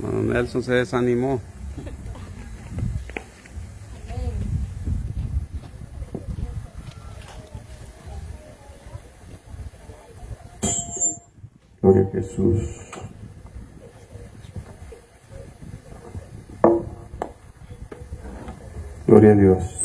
Bueno, Nelson se desanimó. Gloria a Jesús. Gloria a Dios.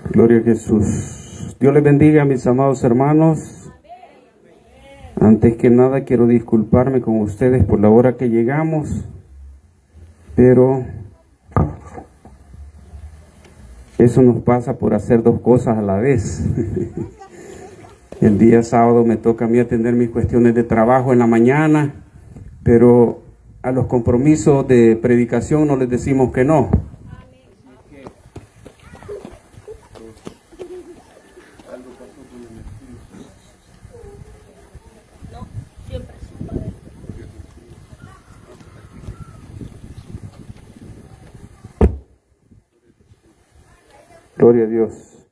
Gloria a Jesús. Dios les bendiga, mis amados hermanos. Antes que nada quiero disculparme con ustedes por la hora que llegamos, pero eso nos pasa por hacer dos cosas a la vez. El día sábado me toca a mí atender mis cuestiones de trabajo en la mañana, pero a los compromisos de predicación no les decimos que no. Gloria a Dios.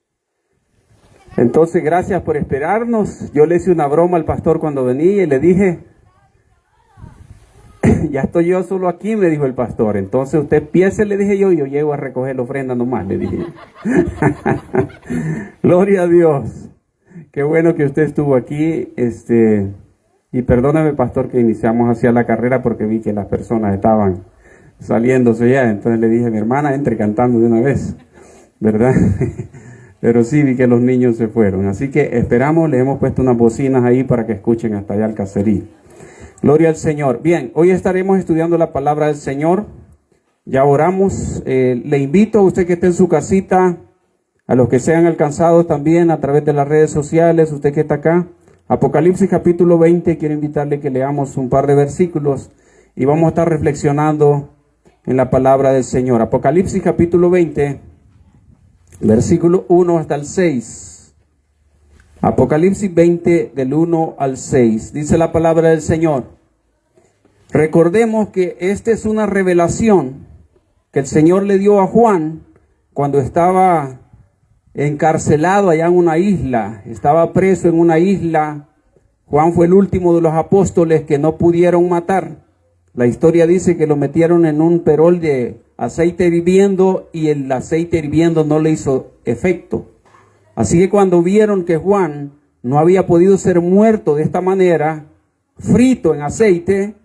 Entonces, gracias por esperarnos. Yo le hice una broma al pastor cuando venía y le dije, ya estoy yo solo aquí, me dijo el pastor. Entonces usted empiece, le dije yo llego a recoger la ofrenda nomás, le dije. Gloria a Dios. Qué bueno que usted estuvo aquí. Y perdóname, pastor, que iniciamos hacia la carrera porque vi que las personas estaban saliéndose ya. Entonces le dije a mi hermana, entre cantando de una vez, ¿verdad? Pero sí vi que los niños se fueron. Así que esperamos, le hemos puesto unas bocinas ahí para que escuchen hasta allá el caserío. Gloria al Señor. Bien, hoy estaremos estudiando la palabra del Señor. Ya oramos. Le invito a usted que esté en su casita, a los que sean alcanzados también a través de las redes sociales, usted que está acá. Apocalipsis capítulo 20, quiero invitarle que leamos un par de versículos y vamos a estar reflexionando en la palabra del Señor. Apocalipsis capítulo 20. Versículo 1 hasta el 6. Apocalipsis 20 del 1 al 6. Dice la palabra del Señor. Recordemos que esta es una revelación que el Señor le dio a Juan cuando estaba encarcelado allá en una isla. Estaba preso en una isla. Juan fue el último de los apóstoles que no pudieron matar. La historia dice que lo metieron en un perol de aceite hirviendo y el aceite hirviendo no le hizo efecto. Así que cuando vieron que Juan no había podido ser muerto de esta manera, frito en aceite,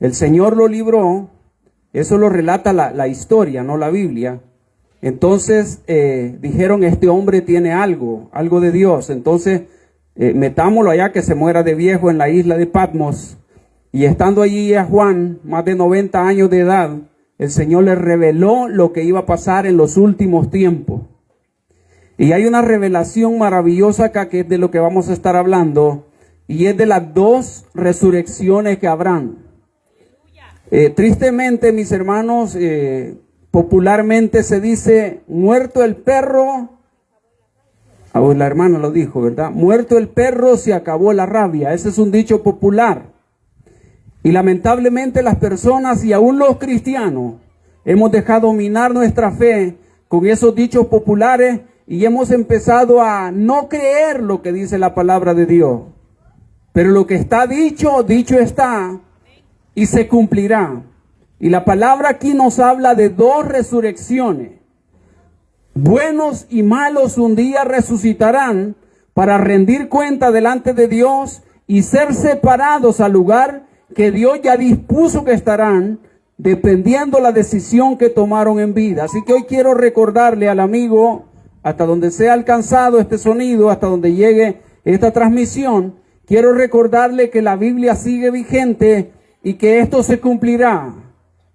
el Señor lo libró. Eso lo relata la historia, no la Biblia. Entonces dijeron, este hombre tiene algo de Dios. Entonces metámoslo allá que se muera de viejo en la isla de Patmos. Y estando allí a Juan, más de 90 años de edad, el Señor le reveló lo que iba a pasar en los últimos tiempos. Y hay una revelación maravillosa acá que es de lo que vamos a estar hablando. Y es de las dos resurrecciones que habrán. Tristemente, mis hermanos, popularmente se dice, muerto el perro. La hermana lo dijo, ¿verdad? Muerto el perro, se acabó la rabia. Ese es un dicho popular. Y lamentablemente las personas y aún los cristianos hemos dejado minar nuestra fe con esos dichos populares y hemos empezado a no creer lo que dice la palabra de Dios. Pero lo que está dicho, dicho está y se cumplirá. Y la palabra aquí nos habla de dos resurrecciones. Buenos y malos un día resucitarán para rendir cuenta delante de Dios y ser separados al lugar que Dios ya dispuso que estarán, dependiendo la decisión que tomaron en vida. Así que hoy quiero recordarle al amigo, hasta donde sea alcanzado este sonido, hasta donde llegue esta transmisión, quiero recordarle que la Biblia sigue vigente y que esto se cumplirá.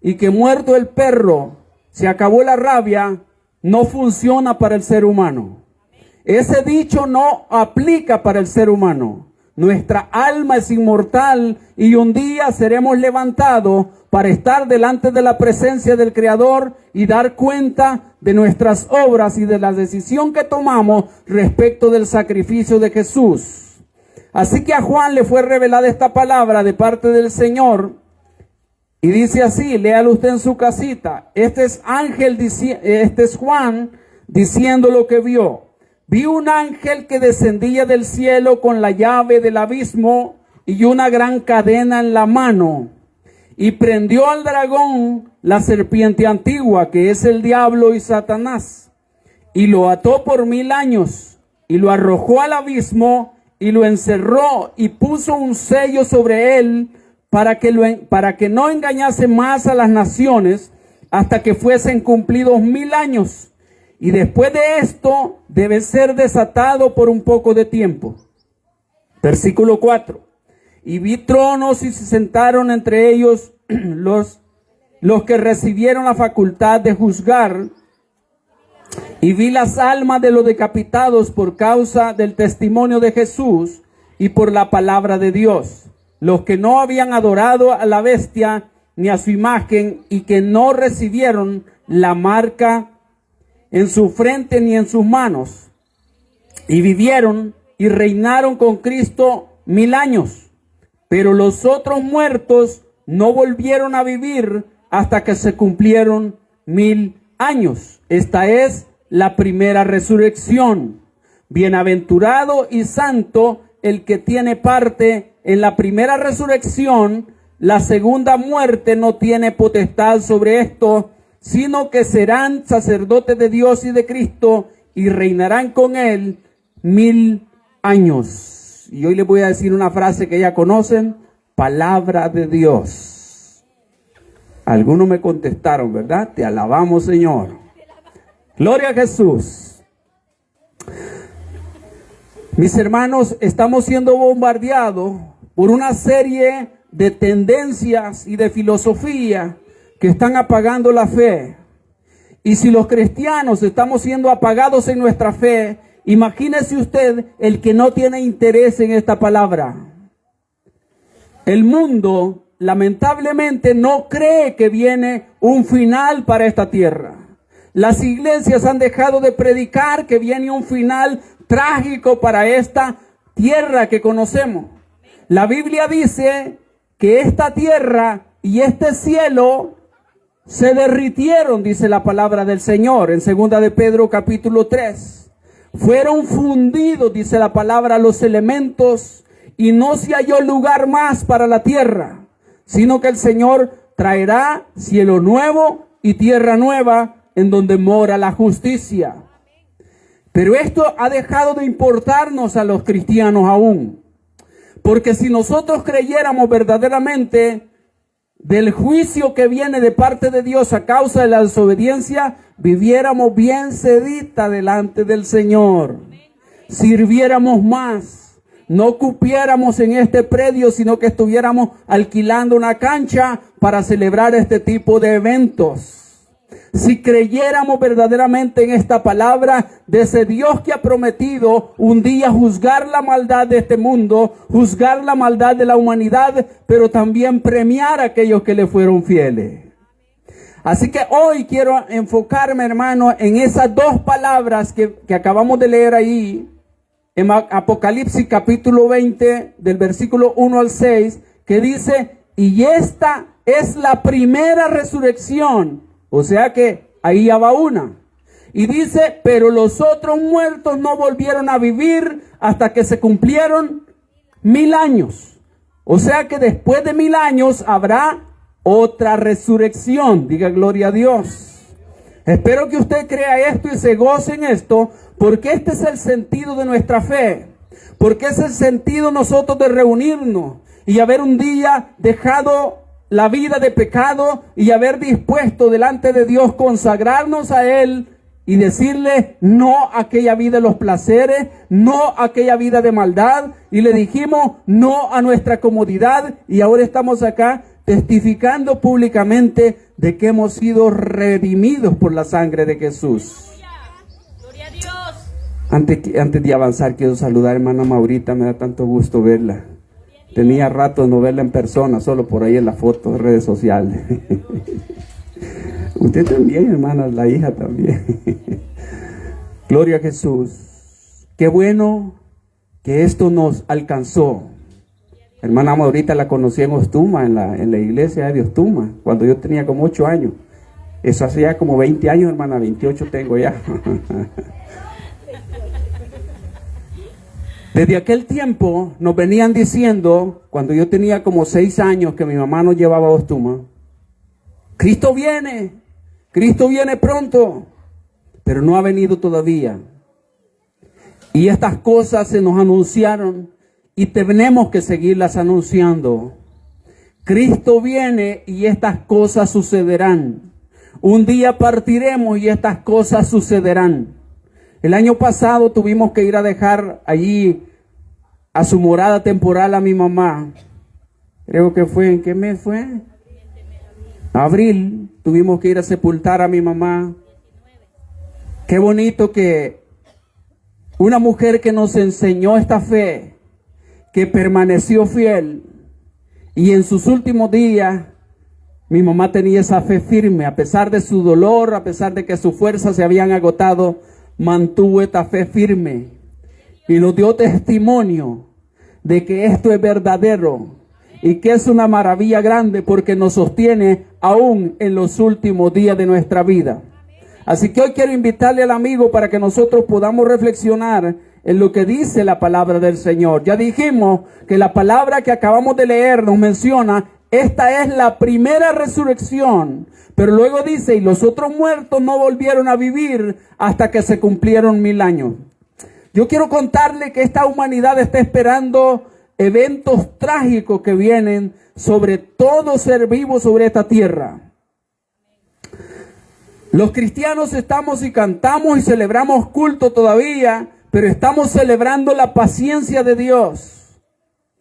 Y que muerto el perro, se acabó la rabia, no funciona para el ser humano. Ese dicho no aplica para el ser humano. Nuestra alma es inmortal y un día seremos levantados para estar delante de la presencia del Creador y dar cuenta de nuestras obras y de la decisión que tomamos respecto del sacrificio de Jesús. Así que a Juan le fue revelada esta palabra de parte del Señor y dice así, léalo usted en su casita. Este es Juan diciendo lo que vio. vi un ángel que descendía del cielo con la llave del abismo y una gran cadena en la mano, y prendió al dragón, la serpiente antigua, que es el diablo y Satanás, y lo ató por 1000 años, y lo arrojó al abismo, y lo encerró, y puso un sello sobre él, para que no engañase más a las naciones, hasta que fuesen cumplidos 1000 años. Y después de esto, debe ser desatado por un poco de tiempo. Versículo 4. Y vi tronos y se sentaron entre ellos los que recibieron la facultad de juzgar. Y vi las almas de los decapitados por causa del testimonio de Jesús y por la palabra de Dios, los que no habían adorado a la bestia ni a su imagen, y que no recibieron la marca en su frente ni en sus manos. Y vivieron y reinaron con Cristo 1000 años. Pero los otros muertos no volvieron a vivir hasta que se cumplieron 1000 años. Esta es la primera resurrección. Bienaventurado y santo el que tiene parte en la primera resurrección. La segunda muerte no tiene potestad sobre esto, sino que serán sacerdotes de Dios y de Cristo y reinarán con él 1000 años. Y hoy les voy a decir una frase que ya conocen: palabra de Dios. Algunos me contestaron, ¿verdad? Te alabamos, Señor. Gloria a Jesús. Mis hermanos, estamos siendo bombardeados por una serie de tendencias y de filosofía que están apagando la fe. Y si los cristianos estamos siendo apagados en nuestra fe, imagínese usted el que no tiene interés en esta palabra. El mundo lamentablemente no cree que viene un final para esta tierra. Las iglesias han dejado de predicar que viene un final trágico para esta tierra que conocemos. La Biblia dice que esta tierra y este cielo se derritieron, dice la palabra del Señor en 2 de Pedro capítulo 3. Fueron fundidos, dice la palabra, los elementos, y no se halló lugar más para la tierra, sino que el Señor traerá cielo nuevo y tierra nueva en donde mora la justicia. Pero esto ha dejado de importarnos a los cristianos aún, porque si nosotros creyéramos verdaderamente del juicio que viene de parte de Dios a causa de la desobediencia, viviéramos bien sedita delante del Señor, sirviéramos más, no cupiéramos en este predio, sino que estuviéramos alquilando una cancha para celebrar este tipo de eventos. Si creyéramos verdaderamente en esta palabra de ese Dios que ha prometido un día juzgar la maldad de este mundo, juzgar la maldad de la humanidad, pero también premiar a aquellos que le fueron fieles. Así que hoy quiero enfocarme, hermano, en esas dos palabras que acabamos de leer ahí, en Apocalipsis capítulo 20, del versículo 1 al 6, que dice: y esta es la primera resurrección. O sea que ahí ya va una. Y dice: pero los otros muertos no volvieron a vivir hasta que se cumplieron 1000 años. O sea que después de 1000 años habrá otra resurrección. Diga gloria a Dios. Espero que usted crea esto y se goce en esto, porque este es el sentido de nuestra fe. Porque es el sentido nosotros de reunirnos y haber un día dejado la vida de pecado y haber dispuesto delante de Dios consagrarnos a Él y decirle no a aquella vida de los placeres, no a aquella vida de maldad, y le dijimos no a nuestra comodidad, y ahora estamos acá testificando públicamente de que hemos sido redimidos por la sangre de Jesús. Gloria a Dios. Antes de avanzar, quiero saludar a hermana Maurita, me da tanto gusto verla. Tenía rato de no verla en persona, solo por ahí en la foto de redes sociales. Usted también, hermana, la hija también. Gloria a Jesús. Qué bueno que esto nos alcanzó. Hermana Maurita la conocí en Ostuma, en la iglesia de Ostuma, cuando yo tenía como 8 años. Eso hacía como 20 años, hermana, 28 tengo ya. Desde aquel tiempo nos venían diciendo, cuando yo tenía como 6 años que mi mamá nos llevaba a Ostuma, Cristo viene pronto, pero no ha venido todavía. Y estas cosas se nos anunciaron y tenemos que seguirlas anunciando. Cristo viene y estas cosas sucederán. Un día partiremos y estas cosas sucederán. El año pasado tuvimos que ir a dejar allí a su morada temporal a mi mamá. Creo que fue, ¿en qué mes fue? Abril. Tuvimos que ir a sepultar a mi mamá. Qué bonito que una mujer que nos enseñó esta fe, que permaneció fiel, y en sus últimos días mi mamá tenía esa fe firme, a pesar de su dolor, a pesar de que sus fuerzas se habían agotado, mantuvo esta fe firme y nos dio testimonio de que esto es verdadero y que es una maravilla grande porque nos sostiene aún en los últimos días de nuestra vida. Así que hoy quiero invitarle al amigo para que nosotros podamos reflexionar en lo que dice la palabra del Señor. Ya dijimos que la palabra que acabamos de leer nos menciona, esta es la primera resurrección. Pero luego dice, y los otros muertos no volvieron a vivir hasta que se cumplieron 1000 años. Yo quiero contarle que esta humanidad está esperando eventos trágicos que vienen sobre todo ser vivo sobre esta tierra. Los cristianos estamos y cantamos y celebramos culto todavía, pero estamos celebrando la paciencia de Dios.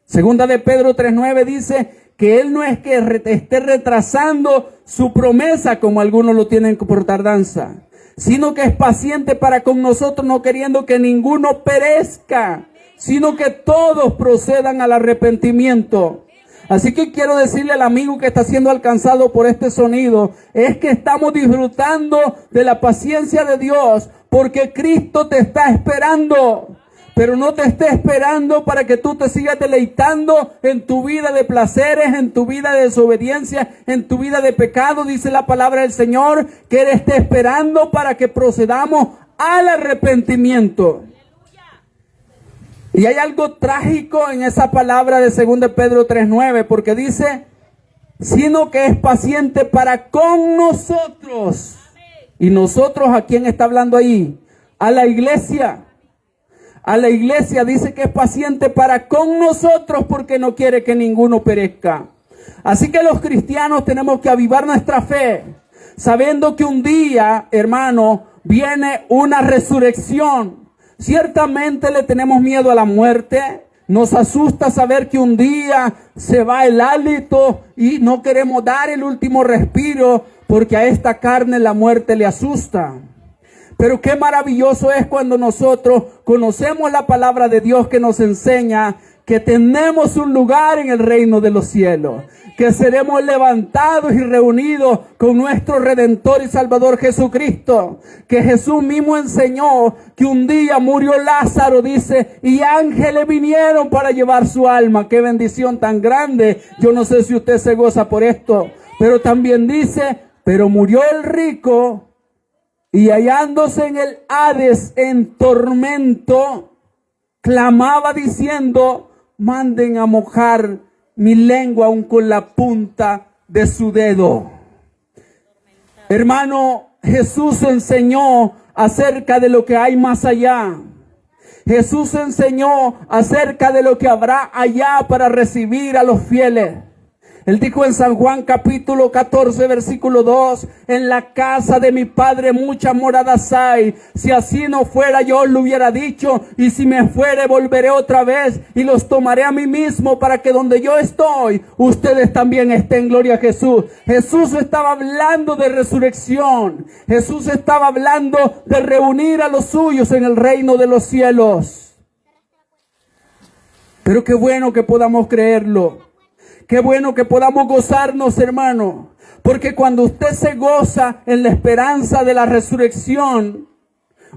Segunda de Pedro 3:9 dice que Él no es que esté retrasando su promesa como algunos lo tienen por tardanza, sino que es paciente para con nosotros, no queriendo que ninguno perezca, sino que todos procedan al arrepentimiento. Así que quiero decirle al amigo que está siendo alcanzado por este sonido, es que estamos disfrutando de la paciencia de Dios, porque Cristo te está esperando. Pero no te esté esperando para que tú te sigas deleitando en tu vida de placeres, en tu vida de desobediencia, en tu vida de pecado. Dice la palabra del Señor que Él está esperando para que procedamos al arrepentimiento. Y hay algo trágico en esa palabra de 2 Pedro 3:9, porque dice, sino que es paciente para con nosotros. Y nosotros, ¿a quién está hablando ahí? A la iglesia. A la iglesia dice que es paciente para con nosotros porque no quiere que ninguno perezca. Así que los cristianos tenemos que avivar nuestra fe, sabiendo que un día, hermano, viene una resurrección. Ciertamente le tenemos miedo a la muerte. Nos asusta saber que un día se va el hálito y no queremos dar el último respiro porque a esta carne la muerte le asusta. Pero qué maravilloso es cuando nosotros conocemos la palabra de Dios que nos enseña que tenemos un lugar en el reino de los cielos, que seremos levantados y reunidos con nuestro Redentor y Salvador Jesucristo, que Jesús mismo enseñó que un día murió Lázaro, dice, y ángeles vinieron para llevar su alma. Qué bendición tan grande. Yo no sé si usted se goza por esto, pero también dice, pero murió el rico y hallándose en el Hades en tormento, clamaba diciendo, manden a mojar mi lengua aún con la punta de su dedo. Hermano, Jesús enseñó acerca de lo que hay más allá. Jesús enseñó acerca de lo que habrá allá para recibir a los fieles. Él dijo en San Juan capítulo 14 versículo 2, en la casa de mi Padre muchas moradas hay. Si así no fuera yo os lo hubiera dicho, y si me fuere volveré otra vez y los tomaré a mí mismo para que donde yo estoy, ustedes también estén. Gloria a Jesús. Jesús estaba hablando de resurrección. Jesús estaba hablando de reunir a los suyos en el reino de los cielos. Pero qué bueno que podamos creerlo. Qué bueno que podamos gozarnos, hermano, porque cuando usted se goza en la esperanza de la resurrección,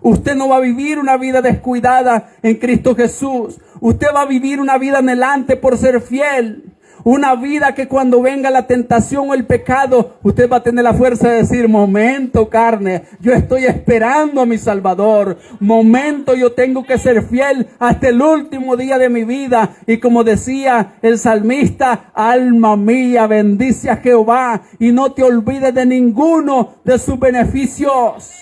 usted no va a vivir una vida descuidada en Cristo Jesús. Usted va a vivir una vida anhelante por ser fiel. Una vida que cuando venga la tentación o el pecado, usted va a tener la fuerza de decir, momento carne, yo estoy esperando a mi Salvador. Momento, yo tengo que ser fiel hasta el último día de mi vida. Y como decía el salmista, alma mía, bendice a Jehová y no te olvides de ninguno de sus beneficios.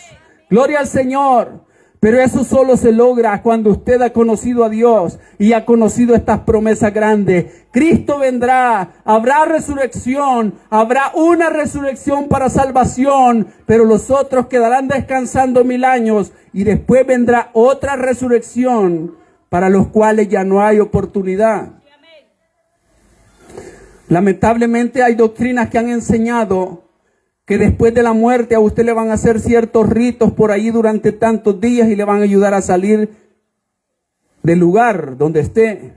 Gloria al Señor. Pero eso solo se logra cuando usted ha conocido a Dios y ha conocido estas promesas grandes. Cristo vendrá, habrá resurrección, habrá una resurrección para salvación, pero los otros quedarán descansando 1000 años y después vendrá otra resurrección para los cuales ya no hay oportunidad. Lamentablemente hay doctrinas que han enseñado que después de la muerte a usted le van a hacer ciertos ritos por ahí durante tantos días y le van a ayudar a salir del lugar donde esté.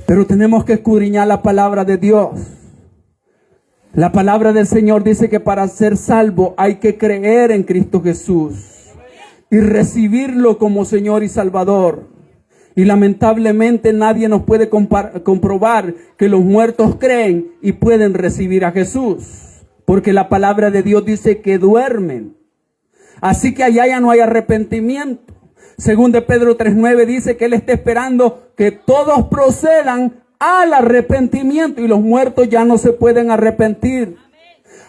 Pero tenemos que escudriñar la palabra de Dios. La palabra del Señor dice que para ser salvo hay que creer en Cristo Jesús y recibirlo como Señor y Salvador. Y lamentablemente nadie nos puede comprobar que los muertos creen y pueden recibir a Jesús. Porque la palabra de Dios dice que duermen. Así que allá ya no hay arrepentimiento. Según de Pedro 3:9 dice que Él está esperando que todos procedan al arrepentimiento y los muertos ya no se pueden arrepentir.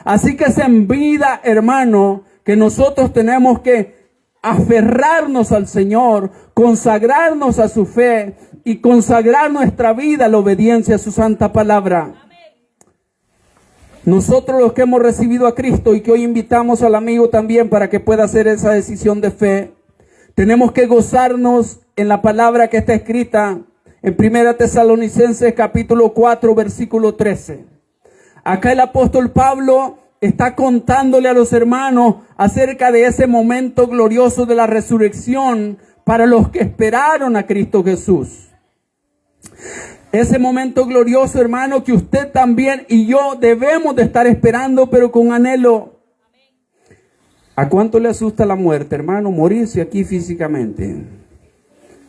Así que es en vida, hermano, que nosotros tenemos que aferrarnos al Señor, consagrarnos a su fe y consagrar nuestra vida a la obediencia a su santa palabra. Nosotros los que hemos recibido a Cristo y que hoy invitamos al amigo también para que pueda hacer esa decisión de fe, tenemos que gozarnos en la palabra que está escrita en 1 Tesalonicenses capítulo 4 versículo 13. Acá el apóstol Pablo está contándole a los hermanos acerca de ese momento glorioso de la resurrección para los que esperaron a Cristo Jesús. Ese momento glorioso, hermano, que usted también y yo debemos de estar esperando, pero con anhelo. ¿A cuánto le asusta la muerte, hermano? Morirse aquí físicamente.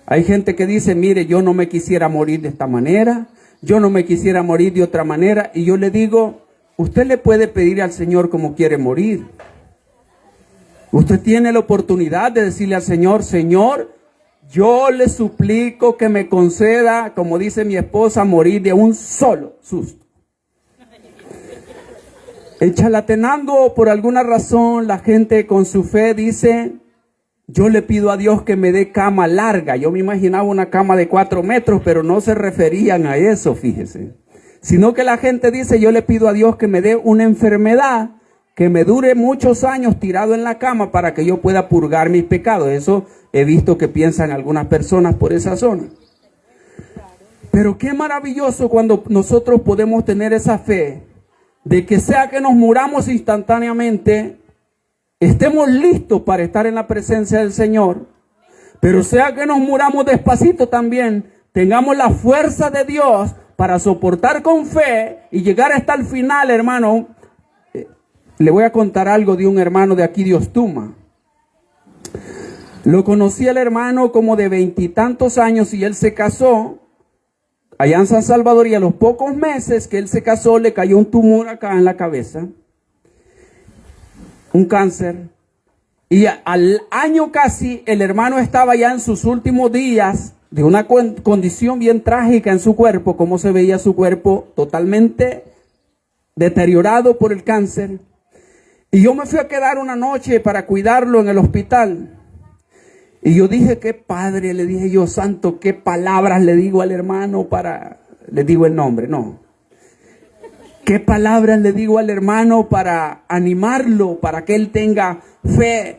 Hay gente que dice, mire, yo no me quisiera morir de esta manera, yo no me quisiera morir de otra manera, y yo le digo, usted le puede pedir al Señor como quiere morir. Usted tiene la oportunidad de decirle al Señor, Señor, yo le suplico que me conceda, como dice mi esposa, morir de un solo susto. Chalatenango, por alguna razón, la gente con su fe dice, yo le pido a Dios que me dé cama larga. Yo me imaginaba una cama de 4 metros, pero no se referían a eso, fíjese. Sino que la gente dice, yo le pido a Dios que me dé una enfermedad que me dure muchos años tirado en la cama para que yo pueda purgar mis pecados. Eso he visto que piensan algunas personas por esa zona. Pero qué maravilloso cuando nosotros podemos tener esa fe de que sea que nos muramos instantáneamente, estemos listos para estar en la presencia del Señor, pero sea que nos muramos despacito también, tengamos la fuerza de Dios para soportar con fe y llegar hasta el final, hermano. Le voy a contar algo de un hermano de aquí de Ostuma. Lo conocí al hermano como de 20 y tantos años y él se casó allá en San Salvador, y a los pocos meses que él se casó le cayó un tumor acá en la cabeza, un cáncer, y al año casi el hermano estaba ya en sus últimos días de una condición bien trágica en su cuerpo, como se veía su cuerpo totalmente deteriorado por el cáncer. Y yo me fui a quedar una noche para cuidarlo en el hospital. Y yo dije, qué padre, le dije yo, santo, qué palabras le digo al hermano le digo el nombre, no. ¿Qué palabras le digo al hermano para animarlo, para que él tenga fe?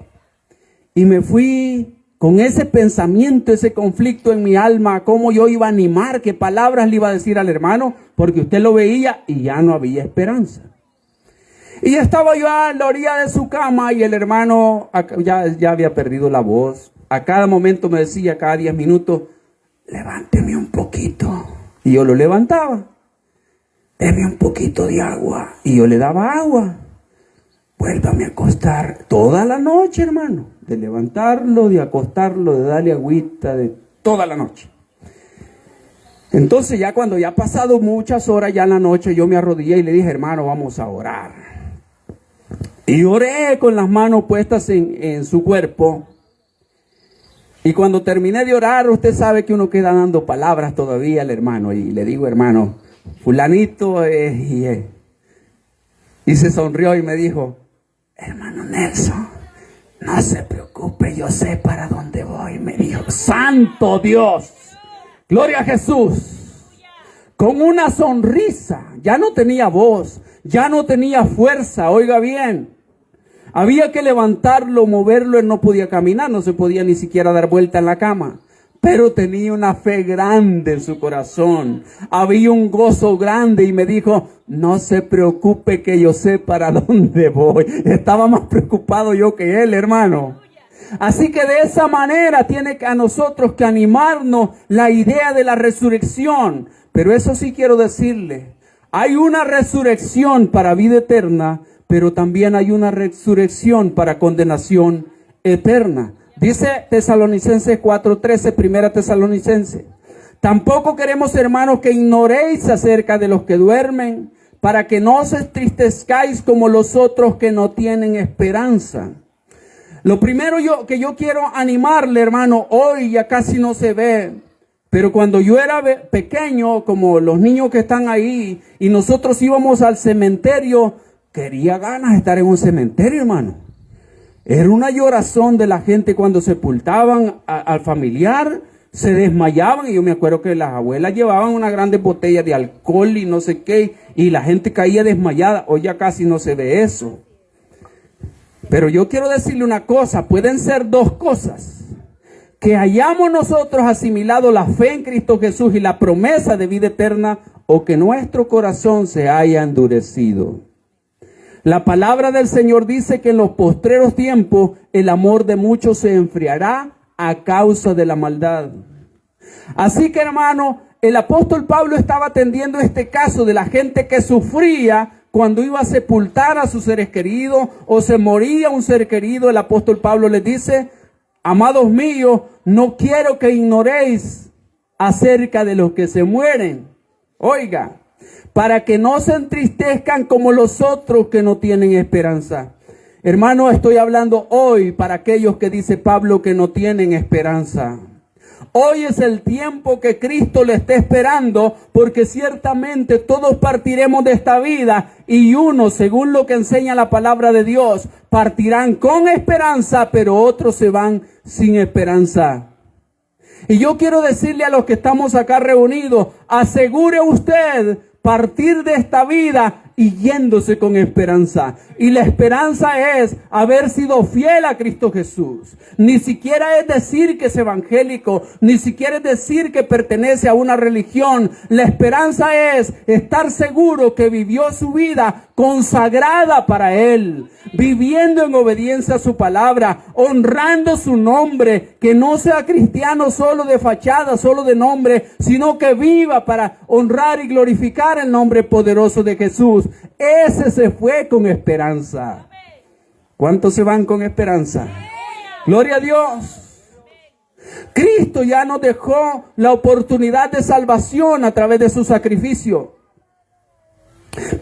Y me fui con ese pensamiento, ese conflicto en mi alma, cómo yo iba a animar, qué palabras le iba a decir al hermano, porque usted lo veía y ya no había esperanza. Y estaba yo a la orilla de su cama y el hermano ya había perdido la voz. A cada momento me decía, cada 10 minutos, levánteme un poquito. Y yo lo levantaba. Deme un poquito de agua. Y yo le daba agua. Vuélvame a acostar toda la noche, hermano. De levantarlo, de acostarlo, de darle agüita, de toda la noche. Entonces ya cuando ya ha pasado muchas horas, ya en la noche, yo me arrodillé y le dije, hermano, vamos a orar. Y oré con las manos puestas en su cuerpo. Y cuando terminé de orar, usted sabe que uno queda dando palabras todavía al hermano. Y le digo, hermano, fulanito es. Y se sonrió y me dijo, hermano Nelson, no se preocupe, yo sé para dónde voy. Me dijo, santo Dios, gloria a Jesús. Con una sonrisa, ya no tenía voz, ya no tenía fuerza, oiga bien. Había que levantarlo, moverlo, él no podía caminar, no se podía ni siquiera dar vuelta en la cama. Pero tenía una fe grande en su corazón. Había un gozo grande y me dijo, no se preocupe que yo sé para dónde voy. Estaba más preocupado yo que él, hermano. Así que de esa manera tiene a nosotros que animarnos la idea de la resurrección. Pero eso sí quiero decirle, hay una resurrección para vida eterna, pero también hay una resurrección para condenación eterna. Dice Tesalonicenses 4:13, primera Tesalonicenses. Tampoco queremos, hermanos, que ignoréis acerca de los que duermen, para que no os entristezcáis como los otros que no tienen esperanza. Lo primero que yo quiero animarle, hermano, hoy ya casi no se ve, pero cuando yo era pequeño, como los niños que están ahí, y nosotros íbamos al cementerio, quería ganas de estar en un cementerio, hermano. Era una llorazón de la gente cuando sepultaban al familiar, se desmayaban. Y yo me acuerdo que las abuelas llevaban una grande botella de alcohol y no sé qué, y la gente caía desmayada. Hoy ya casi no se ve eso. Pero yo quiero decirle una cosa, pueden ser dos cosas. Que hayamos nosotros asimilado la fe en Cristo Jesús y la promesa de vida eterna, o que nuestro corazón se haya endurecido. La palabra del Señor dice que en los postreros tiempos el amor de muchos se enfriará a causa de la maldad. Así que, hermano, el apóstol Pablo estaba atendiendo este caso de la gente que sufría cuando iba a sepultar a sus seres queridos o se moría un ser querido. El apóstol Pablo les dice, amados míos, no quiero que ignoréis acerca de los que se mueren. Oiga, para que no se entristezcan como los otros que no tienen esperanza. Hermano, estoy hablando hoy para aquellos que dice Pablo que no tienen esperanza. Hoy es el tiempo que Cristo le está esperando, porque ciertamente todos partiremos de esta vida y unos, según lo que enseña la palabra de Dios, partirán con esperanza, pero otros se van sin esperanza. Y yo quiero decirle a los que estamos acá reunidos, asegure usted partir de esta vida y yéndose con esperanza. Y la esperanza es haber sido fiel a Cristo Jesús. Ni siquiera es decir que es evangélico, ni siquiera es decir que pertenece a una religión. La esperanza es estar seguro que vivió su vida consagrada para Él, viviendo en obediencia a su palabra, honrando su nombre, que no sea cristiano solo de fachada, solo de nombre, sino que viva para honrar y glorificar el nombre poderoso de Jesús. Ese se fue con esperanza. ¿Cuántos se van con esperanza? Gloria a Dios. Cristo ya nos dejó la oportunidad de salvación a través de su sacrificio.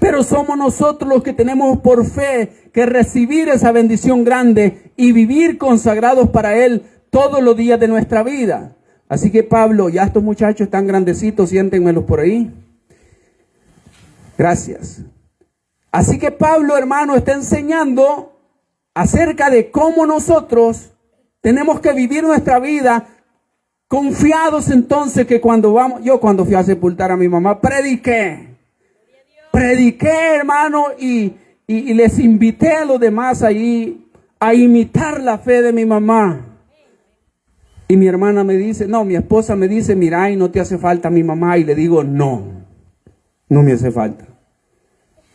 Pero somos nosotros los que tenemos por fe que recibir esa bendición grande y vivir consagrados para Él todos los días de nuestra vida. Así que Pablo, ya estos muchachos están grandecitos, siéntenmelos por ahí. Gracias. Así que Pablo, hermano, está enseñando acerca de cómo nosotros tenemos que vivir nuestra vida confiados. Entonces que cuando yo cuando fui a sepultar a mi mamá, prediqué, hermano, y les invité a los demás allí a imitar la fe de mi mamá. Y mi hermana me dice, mi esposa me dice, mira, y no te hace falta mi mamá. Y le digo, no me hace falta.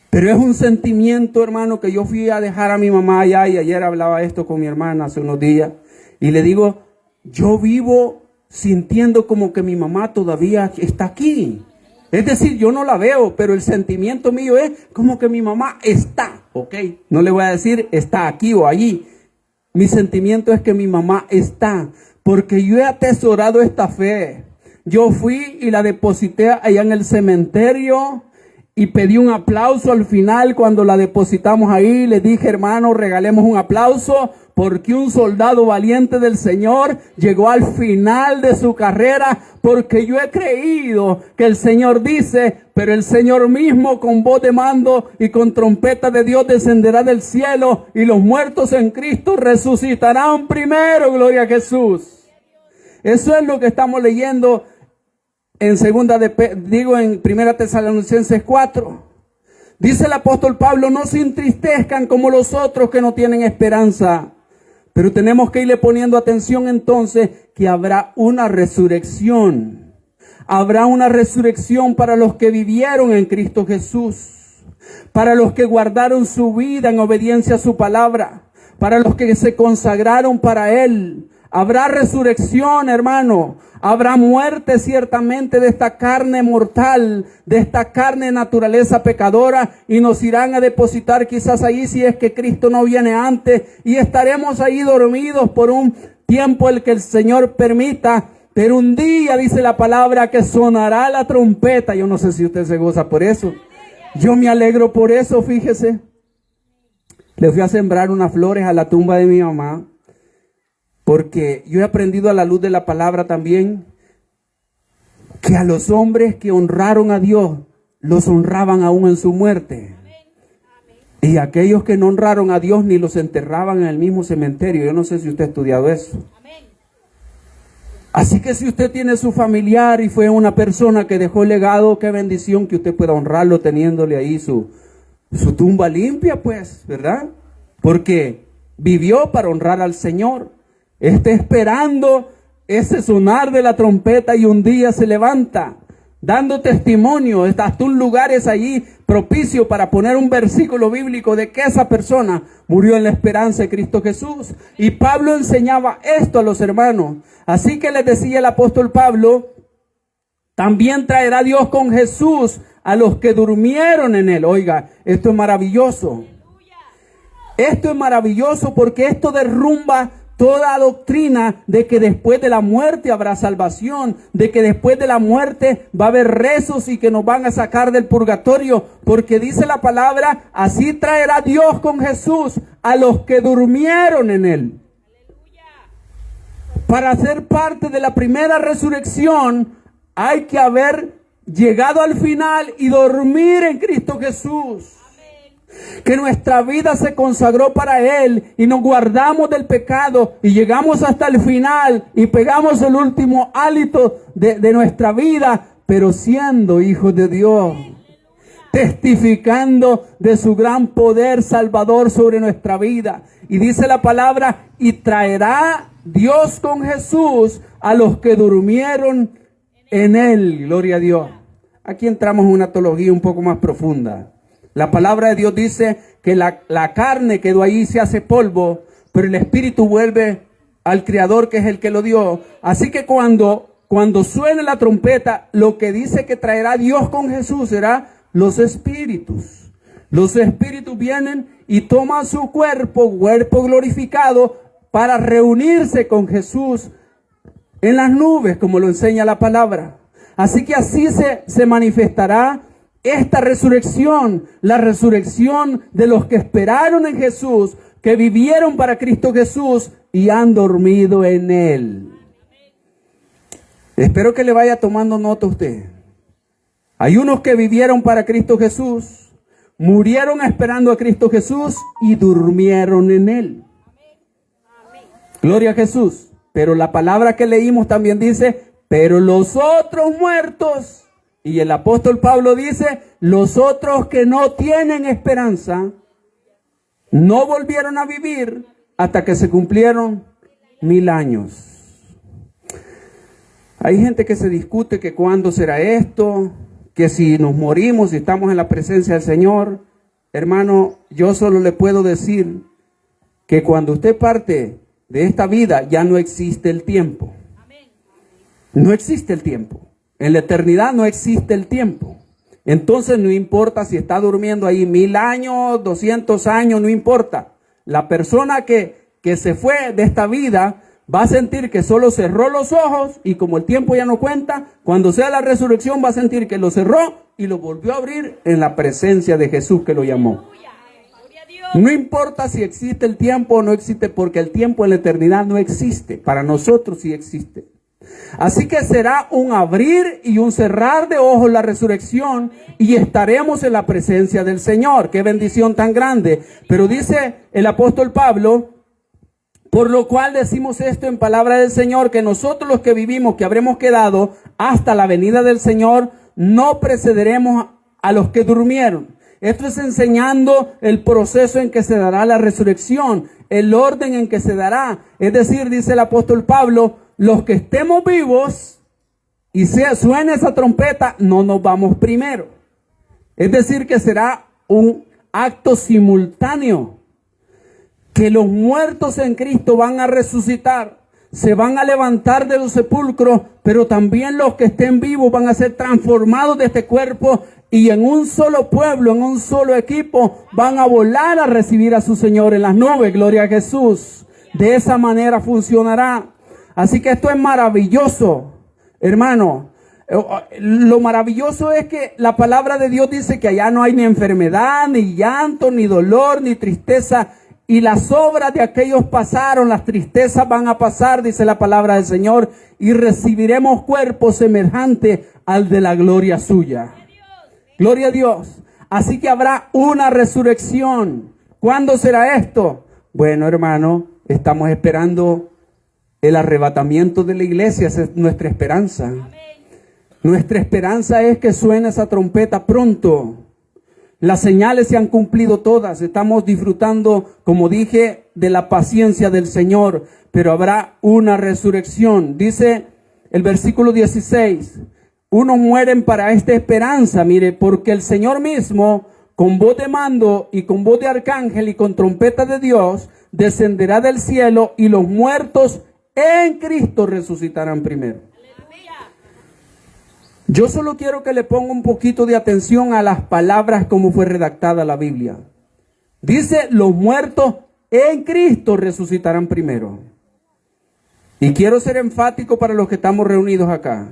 Pero es un sentimiento, hermano, que yo fui a dejar a mi mamá allá, y ayer hablaba esto con mi hermana hace unos días, y le digo, yo vivo sintiendo como que mi mamá todavía está aquí. Es decir, yo no la veo, pero el sentimiento mío es como que mi mamá está, ¿ok? No le voy a decir está aquí o allí. Mi sentimiento es que mi mamá está, porque yo he atesorado esta fe. Yo fui y la deposité allá en el cementerio y pedí un aplauso al final cuando la depositamos ahí. Le dije, hermano, regalemos un aplauso porque un soldado valiente del Señor llegó al final de su carrera, porque yo he creído que el Señor dice, pero el Señor mismo con voz de mando y con trompeta de Dios descenderá del cielo y los muertos en Cristo resucitarán primero. Gloria a Jesús. Eso es lo que estamos leyendo en en Primera Tesalonicenses 4. Dice el apóstol Pablo, no se entristezcan como los otros que no tienen esperanza. Pero tenemos que irle poniendo atención entonces que habrá una resurrección. Habrá una resurrección para los que vivieron en Cristo Jesús. Para los que guardaron su vida en obediencia a su palabra. Para los que se consagraron para Él. Habrá resurrección, hermano. Habrá muerte ciertamente de esta carne mortal, de esta carne naturaleza pecadora, y nos irán a depositar quizás ahí si es que Cristo no viene antes, y estaremos ahí dormidos por un tiempo el que el Señor permita. Pero un día dice la palabra que sonará la trompeta. Yo no sé si usted se goza por eso. Yo me alegro por eso, fíjese. Le fui a sembrar unas flores a la tumba de mi mamá. Porque yo he aprendido a la luz de la palabra también que a los hombres que honraron a Dios, los honraban aún en su muerte. Y aquellos que no honraron a Dios ni los enterraban en el mismo cementerio. Yo no sé si usted ha estudiado eso. Así que si usted tiene su familiar y fue una persona que dejó legado, qué bendición que usted pueda honrarlo teniéndole ahí su tumba limpia, pues, ¿verdad? Porque vivió para honrar al Señor. Está esperando ese sonar de la trompeta y un día se levanta dando testimonio. Hasta un lugar es allí propicio para poner un versículo bíblico de que esa persona murió en la esperanza de Cristo Jesús. Y Pablo enseñaba esto a los hermanos. Así que les decía el apóstol Pablo, también traerá Dios con Jesús a los que durmieron en Él. Oiga, esto es maravilloso. Esto es maravilloso porque esto derrumba toda doctrina de que después de la muerte habrá salvación, de que después de la muerte va a haber rezos y que nos van a sacar del purgatorio, porque dice la palabra, así traerá Dios con Jesús a los que durmieron en Él. Para ser parte de la primera resurrección hay que haber llegado al final y dormir en Cristo Jesús. Que nuestra vida se consagró para Él y nos guardamos del pecado y llegamos hasta el final y pegamos el último hálito de nuestra vida, pero siendo hijos de Dios, testificando de su gran poder salvador sobre nuestra vida. Y dice la palabra, y traerá Dios con Jesús a los que durmieron en Él. Gloria a Dios. Aquí entramos en una teología un poco más profunda. La palabra de Dios dice que la carne quedó ahí, se hace polvo, pero el espíritu vuelve al Creador, que es el que lo dio. Así que cuando suene la trompeta, lo que dice que traerá Dios con Jesús será los espíritus. Los espíritus vienen y toman su cuerpo glorificado, para reunirse con Jesús en las nubes, como lo enseña la palabra. Así que así se manifestará esta resurrección, la resurrección de los que esperaron en Jesús, que vivieron para Cristo Jesús y han dormido en Él. Espero que le vaya tomando nota a usted. Hay unos que vivieron para Cristo Jesús, murieron esperando a Cristo Jesús y durmieron en Él. Gloria a Jesús. Pero la palabra que leímos también dice, pero los otros muertos. Y el apóstol Pablo dice, los otros que no tienen esperanza, no volvieron a vivir hasta que se cumplieron 1000 años. Hay gente que se discute que cuándo será esto, que si nos morimos, si estamos en la presencia del Señor. Hermano, yo solo le puedo decir que cuando usted parte de esta vida ya no existe el tiempo. No existe el tiempo. En la eternidad no existe el tiempo. Entonces no importa si está durmiendo ahí 1000 años, 200 años, no importa. La persona que se fue de esta vida va a sentir que solo cerró los ojos y como el tiempo ya no cuenta, cuando sea la resurrección va a sentir que lo cerró y lo volvió a abrir en la presencia de Jesús que lo llamó. Gloria a Dios. No importa si existe el tiempo o no existe, porque el tiempo en la eternidad no existe. Para nosotros sí existe. Así que será un abrir y un cerrar de ojos la resurrección y estaremos en la presencia del Señor. Qué bendición tan grande. Pero dice el apóstol Pablo, por lo cual decimos esto en palabra del Señor, que nosotros los que vivimos, que habremos quedado hasta la venida del Señor, no precederemos a los que durmieron. Esto es enseñando el proceso en que se dará la resurrección, el orden en que se dará. Es decir, dice el apóstol Pablo, los que estemos vivos y suene esa trompeta, no nos vamos primero. Es decir, que será un acto simultáneo, que los muertos en Cristo van a resucitar, se van a levantar de los sepulcros, pero también los que estén vivos van a ser transformados de este cuerpo y en un solo pueblo, en un solo equipo, van a volar a recibir a su Señor en las nubes. Gloria a Jesús. De esa manera funcionará. Así que esto es maravilloso, hermano. Lo maravilloso es que la palabra de Dios dice que allá no hay ni enfermedad, ni llanto, ni dolor, ni tristeza. Y las obras de aquellos pasaron, las tristezas van a pasar, dice la palabra del Señor, y recibiremos cuerpo semejante al de la gloria suya. Gloria a Dios. Así que habrá una resurrección. ¿Cuándo será esto? Bueno, hermano, estamos esperando el arrebatamiento de la iglesia. Esa es nuestra esperanza. Nuestra esperanza es que suene esa trompeta pronto. Las señales se han cumplido todas. Estamos disfrutando, como dije, de la paciencia del Señor. Pero habrá una resurrección. Dice el versículo 16. Unos mueren para esta esperanza, mire, porque el Señor mismo, con voz de mando y con voz de arcángel y con trompeta de Dios, descenderá del cielo y los muertos en Cristo resucitarán primero. Yo solo quiero que le ponga un poquito de atención a las palabras como fue redactada la Biblia. Dice, los muertos en Cristo resucitarán primero. Y quiero ser enfático para los que estamos reunidos acá.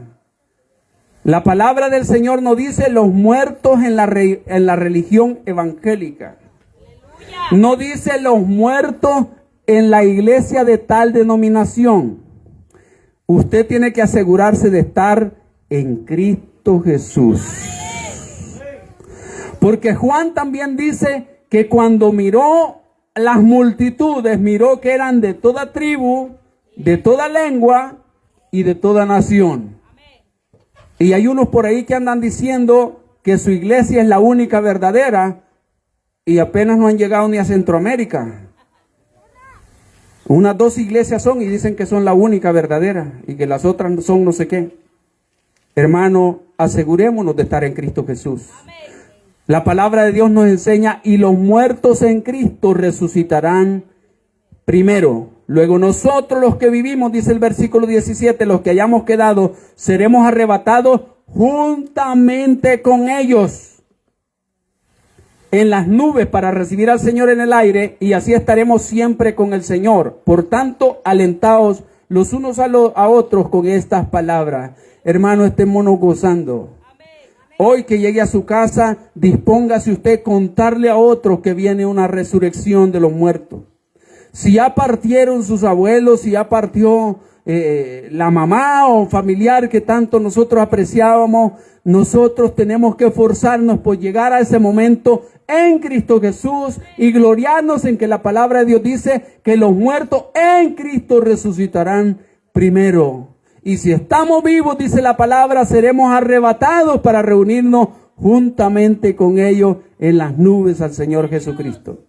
La palabra del Señor no dice los muertos en la religión evangélica. No dice los muertos en la iglesia de tal denominación. Usted tiene que asegurarse de estar en Cristo Jesús. Porque Juan también dice que cuando miró las multitudes, miró que eran de toda tribu, de toda lengua y de toda nación. Y hay unos por ahí que andan diciendo que su iglesia es la única verdadera y apenas no han llegado ni a Centroamérica. Unas 2 iglesias son y dicen que son la única verdadera y que las otras son no sé qué. Hermano, asegurémonos de estar en Cristo Jesús. La palabra de Dios nos enseña, y los muertos en Cristo resucitarán primero. Luego nosotros los que vivimos, dice el versículo 17, los que hayamos quedado, seremos arrebatados juntamente con ellos en las nubes para recibir al Señor en el aire, y así estaremos siempre con el Señor. Por tanto, alentaos los unos a otros con estas palabras. Hermano, estémonos gozando. Hoy que llegue a su casa, dispóngase usted contarle a otros que viene una resurrección de los muertos. Si ya partieron sus abuelos, si ya partió la mamá o familiar que tanto nosotros apreciábamos, nosotros tenemos que esforzarnos por llegar a ese momento en Cristo Jesús y gloriarnos en que la palabra de Dios dice que los muertos en Cristo resucitarán primero. Y si estamos vivos, dice la palabra, seremos arrebatados para reunirnos juntamente con ellos en las nubes al Señor Jesucristo.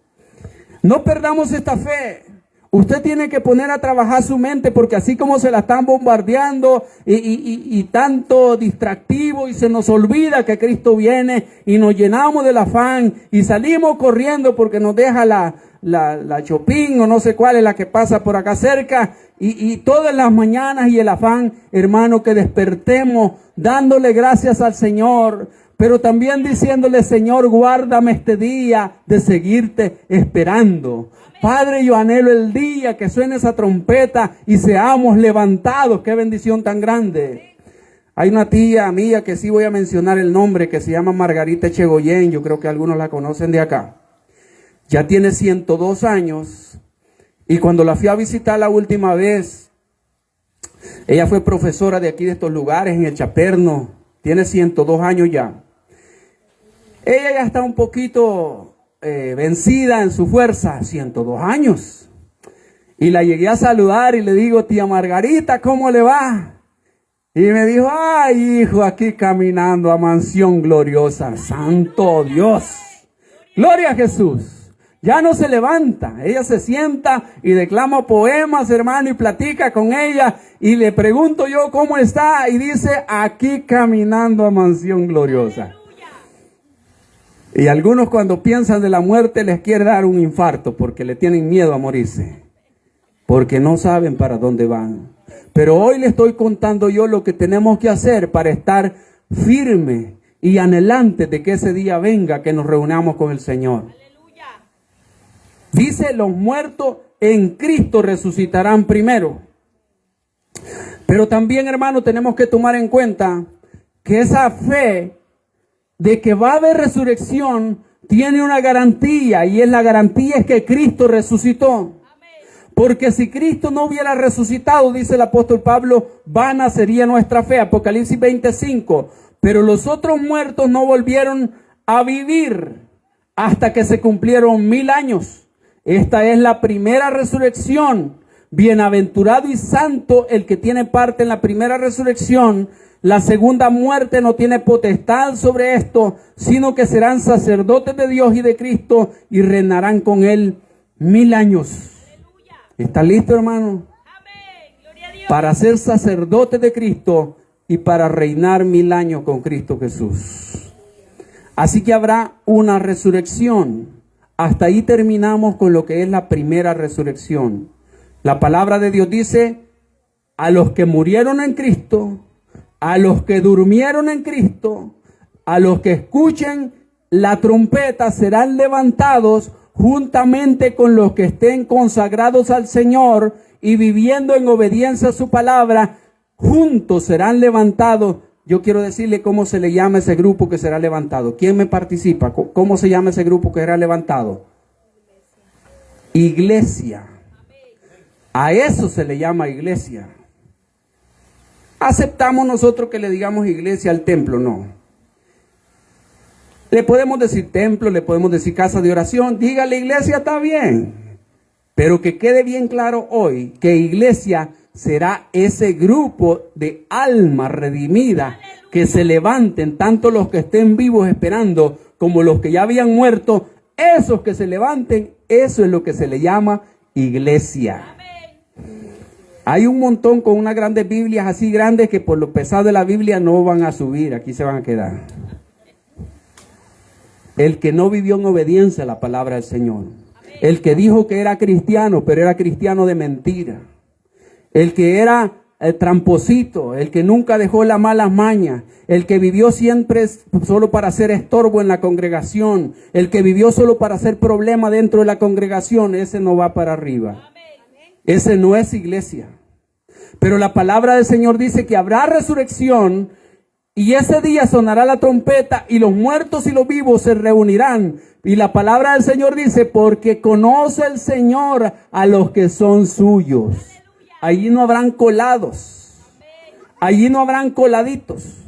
No perdamos esta fe. Usted tiene que poner a trabajar su mente, porque así como se la están bombardeando y tanto distractivo, y se nos olvida que Cristo viene y nos llenamos del afán y salimos corriendo porque nos deja la Chopin o no sé cuál es la que pasa por acá cerca, y todas las mañanas y el afán, hermano, que despertemos dándole gracias al Señor, pero también diciéndole, Señor, guárdame este día de seguirte esperando. Padre, yo anhelo el día que suene esa trompeta y seamos levantados. ¡Qué bendición tan grande! Hay una tía mía que sí voy a mencionar el nombre, que se llama Margarita Echegoyen. Yo creo que algunos la conocen de acá. Ya tiene 102 años. Y cuando la fui a visitar la última vez, ella fue profesora de aquí de estos lugares, en el Chaperno. Tiene 102 años ya. Ella ya está un poquito vencida en su fuerza, 102 años. Y la llegué a saludar y le digo, tía Margarita, ¿cómo le va? Y me dijo, ay hijo, aquí caminando a mansión gloriosa. Santo Dios. Gloria a Jesús. Ya no se levanta. Ella se sienta y declama poemas, hermano, y platica con ella. Y le pregunto yo cómo está. Y dice, aquí caminando a mansión gloriosa. Y algunos cuando piensan de la muerte les quiere dar un infarto porque le tienen miedo a morirse. Porque no saben para dónde van. Pero hoy le estoy contando yo lo que tenemos que hacer para estar firme y anhelante de que ese día venga, que nos reunamos con el Señor. Aleluya. Dice, los muertos en Cristo resucitarán primero. Pero también, hermano, tenemos que tomar en cuenta que esa fe de que va a haber resurrección tiene una garantía, y la garantía es que Cristo resucitó. Porque si Cristo no hubiera resucitado, dice el apóstol Pablo, vana sería nuestra fe. Apocalipsis 25. Pero los otros muertos no volvieron a vivir hasta que se cumplieron 1000 años. Esta es la primera resurrección. Bienaventurado y santo el que tiene parte en la primera resurrección. La segunda muerte no tiene potestad sobre esto, sino que serán sacerdotes de Dios y de Cristo y reinarán con él 1000 años. ¿Está listo, hermano? Amén. Gloria a Dios. Para ser sacerdote de Cristo y para reinar 1000 años con Cristo Jesús. Así que habrá una resurrección. Hasta ahí terminamos con lo que es la primera resurrección. La palabra de Dios dice, a los que murieron en Cristo, a los que durmieron en Cristo, a los que escuchen la trompeta serán levantados juntamente con los que estén consagrados al Señor y viviendo en obediencia a su palabra, juntos serán levantados. Yo quiero decirle cómo se le llama ese grupo que será levantado. ¿Quién me participa? ¿Cómo se llama ese grupo que será levantado? Iglesia. A eso se le llama iglesia. ¿Aceptamos nosotros que le digamos iglesia al templo? No. Le podemos decir templo, le podemos decir casa de oración. Dígale iglesia, está bien. Pero que quede bien claro hoy que iglesia será ese grupo de almas redimidas que se levanten, tanto los que estén vivos esperando como los que ya habían muerto. Esos que se levanten, eso es lo que se le llama iglesia. Hay un montón con unas grandes Biblias así grandes que por lo pesado de la Biblia no van a subir, aquí se van a quedar. El que no vivió en obediencia a la palabra del Señor. El que dijo que era cristiano, pero era cristiano de mentira. El que era tramposito, el que nunca dejó las malas mañas. El que vivió siempre solo para hacer estorbo en la congregación. El que vivió solo para hacer problema dentro de la congregación, ese no va para arriba. Ese no es iglesia. Pero la palabra del Señor dice que habrá resurrección y ese día sonará la trompeta y los muertos y los vivos se reunirán. Y la palabra del Señor dice, porque conoce el Señor a los que son suyos. Allí no habrán colados. Allí no habrán coladitos.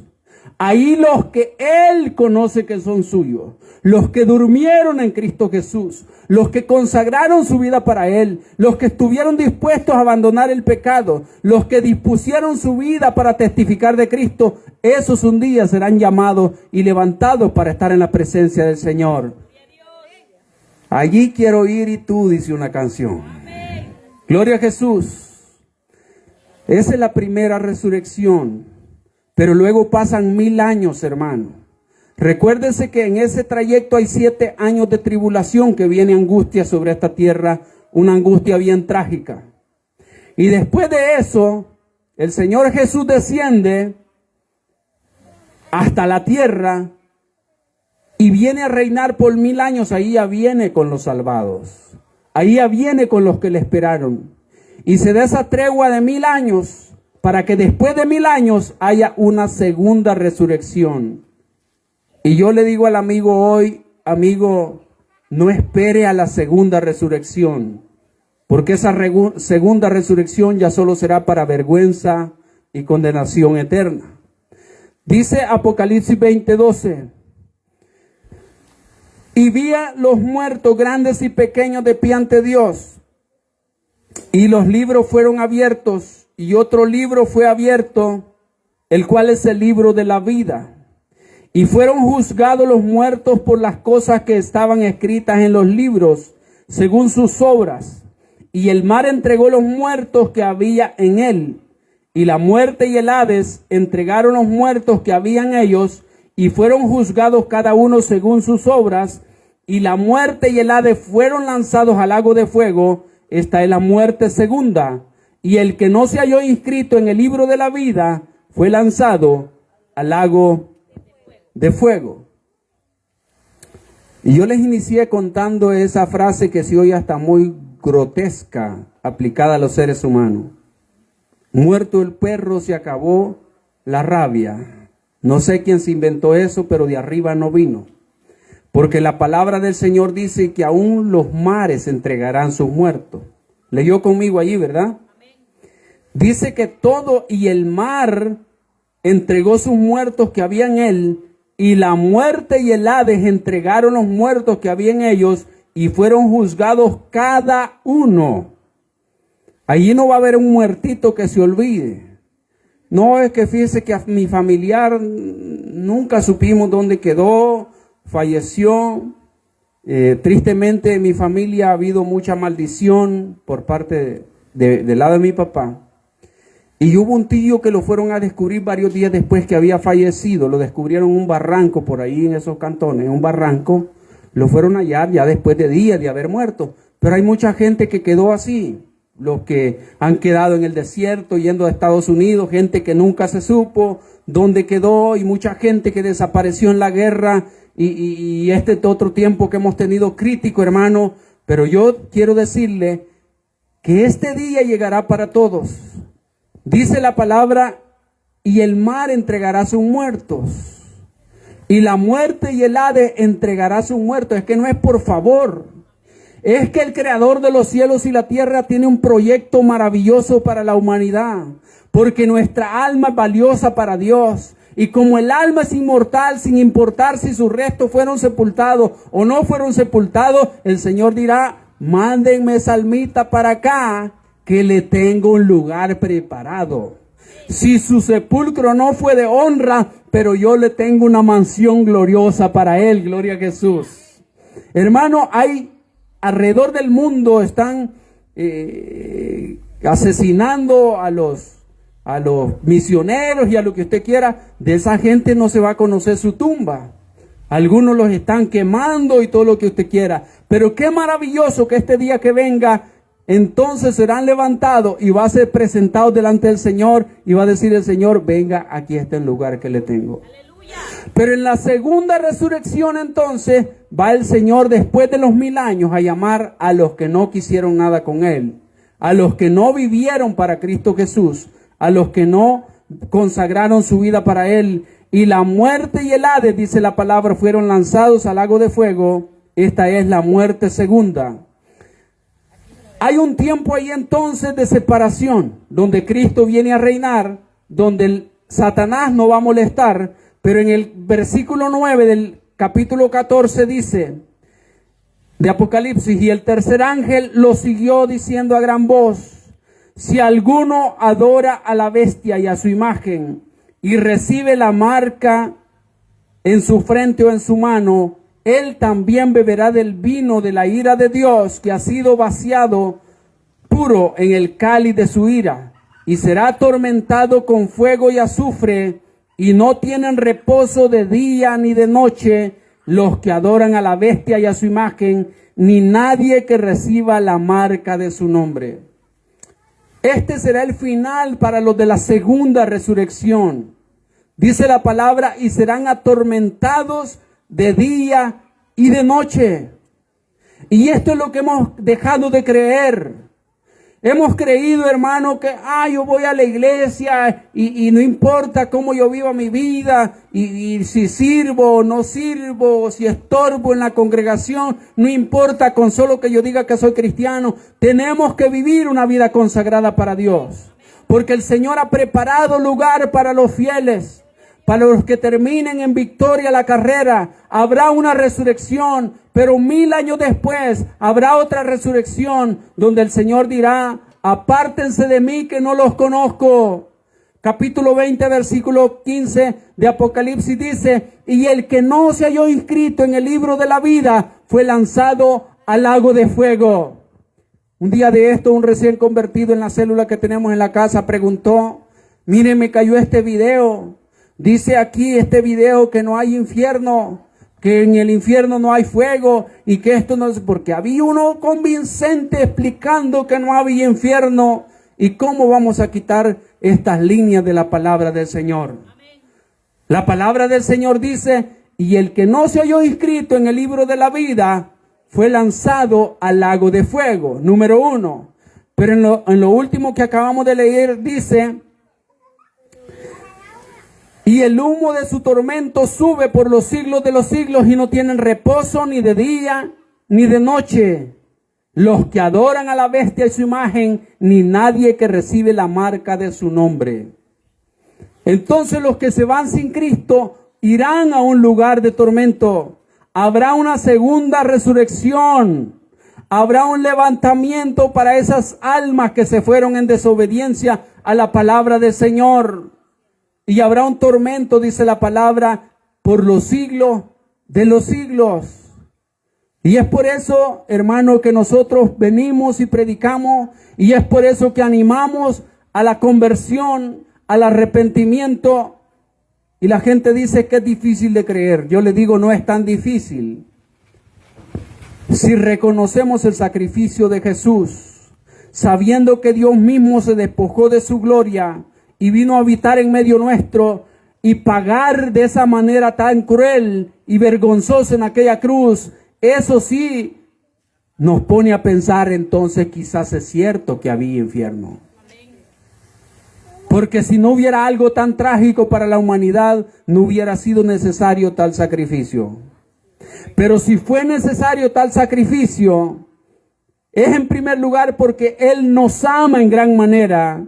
Ahí los que Él conoce que son suyos. Los que durmieron en Cristo Jesús. Los que consagraron su vida para Él. Los que estuvieron dispuestos a abandonar el pecado. Los que dispusieron su vida para testificar de Cristo. Esos un día serán llamados y levantados para estar en la presencia del Señor. Allí quiero ir y tú, dice una canción. Gloria a Jesús. Esa es la primera resurrección. Pero luego pasan 1000 años, hermano. Recuérdese que en ese trayecto hay 7 años de tribulación, que viene angustia sobre esta tierra, una angustia bien trágica. Y después de eso, el Señor Jesús desciende hasta la tierra y viene a reinar por 1000 años, ahí ya viene con los salvados. Ahí ya viene con los que le esperaron. Y se da esa tregua de 1000 años para que después de 1000 años haya una segunda resurrección. Y yo le digo al amigo hoy, amigo, no espere a la segunda resurrección, porque esa segunda resurrección ya solo será para vergüenza y condenación eterna. Dice Apocalipsis 20:12. Y vi a los muertos grandes y pequeños de pie ante Dios. Y los libros fueron abiertos, y otro libro fue abierto, el cual es el libro de la vida. Y fueron juzgados los muertos por las cosas que estaban escritas en los libros, según sus obras. Y el mar entregó los muertos que había en él. Y la muerte y el Hades entregaron los muertos que había en ellos, y fueron juzgados cada uno según sus obras. Y la muerte y el Hades fueron lanzados al lago de fuego. Esta es la muerte segunda. Y el que no se halló inscrito en el libro de la vida fue lanzado al lago de fuego. Y yo les inicié contando esa frase que se oye hasta muy grotesca aplicada a los seres humanos. Muerto el perro, se acabó la rabia. No sé quién se inventó eso, pero de arriba no vino. Porque la palabra del Señor dice que aún los mares entregarán sus muertos. Leyó conmigo allí, ¿verdad? Dice que todo y el mar entregó sus muertos que había en él, y la muerte y el Hades entregaron los muertos que había en ellos, y fueron juzgados cada uno. Allí no va a haber un muertito que se olvide. No es que fíjese que a mi familiar nunca supimos dónde quedó, falleció. Tristemente en mi familia ha habido mucha maldición por parte del lado de mi papá. Y hubo un tío que lo fueron a descubrir varios días después que había fallecido. Lo descubrieron en un barranco por ahí en esos cantones, en un barranco. Lo fueron a hallar ya después de días de haber muerto. Pero hay mucha gente que quedó así. Los que han quedado en el desierto yendo a Estados Unidos, gente que nunca se supo dónde quedó, y mucha gente que desapareció en la guerra, y este otro tiempo que hemos tenido crítico, hermano. Pero yo quiero decirle que este día llegará para todos. Dice la palabra, y el mar entregará sus muertos, y la muerte y el Hades entregará sus muertos. Es que no es por favor. Es que el creador de los cielos y la tierra tiene un proyecto maravilloso para la humanidad, porque nuestra alma es valiosa para Dios. Y como el alma es inmortal, sin importar si sus restos fueron sepultados o no fueron sepultados, el Señor dirá, mándenme esa almita para acá, que le tengo un lugar preparado. Si su sepulcro no fue de honra, pero yo le tengo una mansión gloriosa para él. Gloria a Jesús. Hermano, hay alrededor del mundo, están asesinando a los misioneros y a lo que usted quiera. De esa gente no se va a conocer su tumba. Algunos los están quemando y todo lo que usted quiera. Pero qué maravilloso que este día que venga, entonces serán levantados y va a ser presentados delante del Señor, y va a decir el Señor, venga, aquí está el lugar que le tengo. ¡Aleluya! Pero en la segunda resurrección entonces va el Señor después de los 1000 años a llamar a los que no quisieron nada con Él, a los que no vivieron para Cristo Jesús, a los que no consagraron su vida para Él. Y la muerte y el Hades, dice la palabra, fueron lanzados al lago de fuego. Esta es la muerte segunda. Hay un tiempo ahí entonces de separación, donde Cristo viene a reinar, donde Satanás no va a molestar. Pero en el versículo 9 del capítulo 14 dice, de Apocalipsis, y el tercer ángel lo siguió diciendo a gran voz, si alguno adora a la bestia y a su imagen, y recibe la marca en su frente o en su mano, él también beberá del vino de la ira de Dios, que ha sido vaciado puro en el cáliz de su ira, y será atormentado con fuego y azufre, y no tienen reposo de día ni de noche los que adoran a la bestia y a su imagen, ni nadie que reciba la marca de su nombre. Este será el final para los de la segunda resurrección. Dice la palabra, y serán atormentados de día y de noche. Y esto es lo que hemos dejado de creer. Hemos creído, hermano, que yo voy a la iglesia y no importa cómo yo viva mi vida y si sirvo o no sirvo, si estorbo en la congregación, no importa con solo que yo diga que soy cristiano. Tenemos que vivir una vida consagrada para Dios, porque el Señor ha preparado lugar para los fieles. Para los que terminen en victoria la carrera, habrá una resurrección, pero 1000 años después habrá otra resurrección donde el Señor dirá: apártense de mí que no los conozco. Capítulo 20, versículo 15 de Apocalipsis dice: y el que no se halló inscrito en el libro de la vida fue lanzado al lago de fuego. Un día de esto, un recién convertido en la célula que tenemos en la casa preguntó: mire, me cayó este video. Dice aquí este video que no hay infierno, que en el infierno no hay fuego y que esto no es, porque había uno convincente explicando que no había infierno. ¿Y cómo vamos a quitar estas líneas de la palabra del Señor? Amén. La palabra del Señor dice: y el que no se halló inscrito en el libro de la vida fue lanzado al lago de fuego. Número 1. Pero en lo último que acabamos de leer dice: y el humo de su tormento sube por los siglos de los siglos, y no tienen reposo ni de día ni de noche los que adoran a la bestia y su imagen, ni nadie que recibe la marca de su nombre. Entonces los que se van sin Cristo irán a un lugar de tormento. Habrá una segunda resurrección. Habrá un levantamiento para esas almas que se fueron en desobediencia a la palabra del Señor. Y habrá un tormento, dice la palabra, por los siglos de los siglos. Y es por eso, hermano, que nosotros venimos y predicamos. Y es por eso que animamos a la conversión, al arrepentimiento. Y la gente dice que es difícil de creer. Yo le digo, no es tan difícil. Si reconocemos el sacrificio de Jesús, sabiendo que Dios mismo se despojó de su gloria y vino a habitar en medio nuestro y pagar de esa manera tan cruel y vergonzosa en aquella cruz, eso sí nos pone a pensar, entonces quizás es cierto que había infierno. Porque si no hubiera algo tan trágico para la humanidad, no hubiera sido necesario tal sacrificio. Pero si fue necesario tal sacrificio, es en primer lugar porque Él nos ama en gran manera.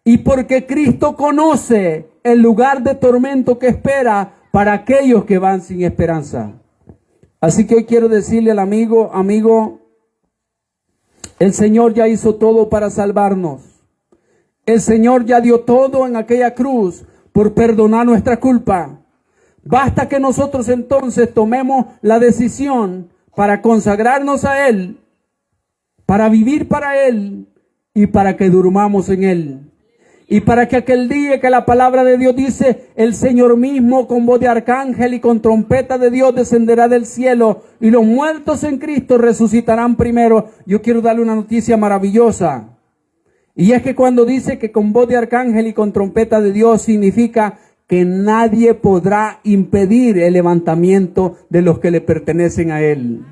Y porque Cristo conoce el lugar de tormento que espera para aquellos que van sin esperanza. Así que hoy quiero decirle al amigo, el Señor ya hizo todo para salvarnos. El Señor ya dio todo en aquella cruz por perdonar nuestra culpa. Basta que nosotros entonces tomemos la decisión para consagrarnos a Él, para vivir para Él y para que durmamos en Él. Y para que aquel día que la palabra de Dios dice, el Señor mismo con voz de arcángel y con trompeta de Dios descenderá del cielo y los muertos en Cristo resucitarán primero. Yo quiero darle una noticia maravillosa. Y es que cuando dice que con voz de arcángel y con trompeta de Dios, significa que nadie podrá impedir el levantamiento de los que le pertenecen a Él.